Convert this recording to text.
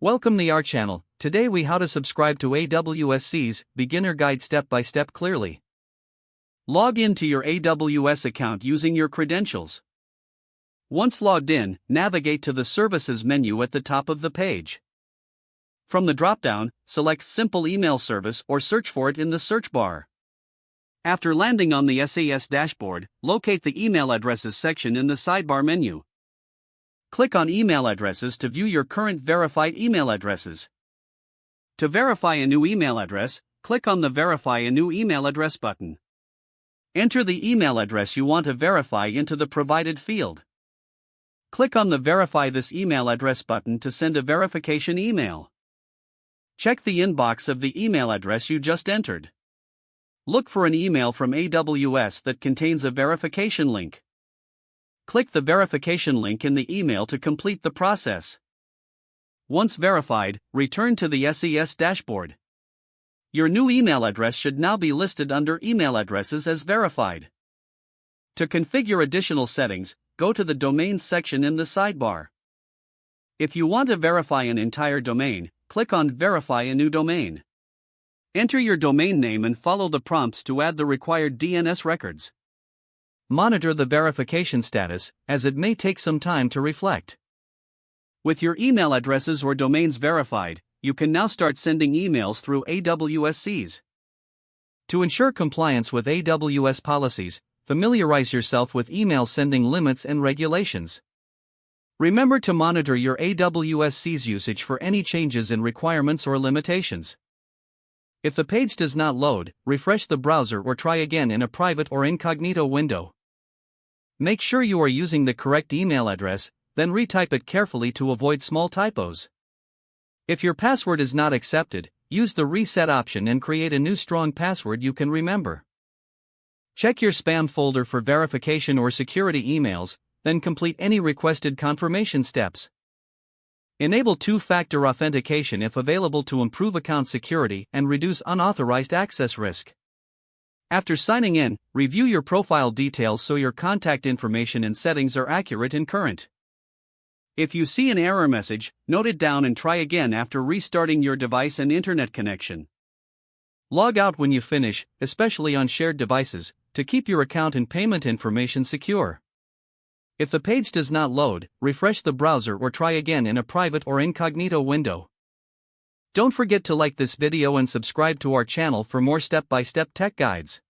Welcome to our channel. Today we how to subscribe to AWS SES beginner guide step by step clearly. Log into your AWS account using your credentials. Once logged in, navigate to the services menu at the top of the page. From the drop-down, select Simple Email Service or search for it in the search bar. After landing on the SES dashboard, locate the Email Addresses section in the sidebar menu. Click on Email Addresses to view your current verified email addresses. To verify a new email address, click on the Verify a New Email Address button. Enter the email address you want to verify into the provided field. Click on the Verify this email address button to send a verification email. Check the inbox of the email address you just entered. Look for an email from AWS that contains a verification link. Click the verification link in the email to complete the process. Once verified, return to the SES dashboard. Your new email address should now be listed under Email Addresses as verified. To configure additional settings, go to the Domains section in the sidebar. If you want to verify an entire domain, click on Verify a New Domain. Enter your domain name and follow the prompts to add the required DNS records. Monitor the verification status, as it may take some time to reflect. With your email addresses or domains verified, you can now start sending emails through AWS SES. To ensure compliance with AWS policies, familiarize yourself with email sending limits and regulations. Remember to monitor your AWS SES usage for any changes in requirements or limitations. If the page does not load, refresh the browser or try again in a private or incognito window. Make sure you are using the correct email address, then retype it carefully to avoid small typos. If your password is not accepted, use the reset option and create a new strong password you can remember. Check your spam folder for verification or security emails, then complete any requested confirmation steps. Enable two-factor authentication if available to improve account security and reduce unauthorized access risk. After signing in, review your profile details so your contact information and settings are accurate and current. If you see an error message, note it down and try again after restarting your device and internet connection. Log out when you finish, especially on shared devices, to keep your account and payment information secure. If the page does not load, refresh the browser or try again in a private or incognito window. Don't forget to like this video and subscribe to our channel for more step-by-step tech guides.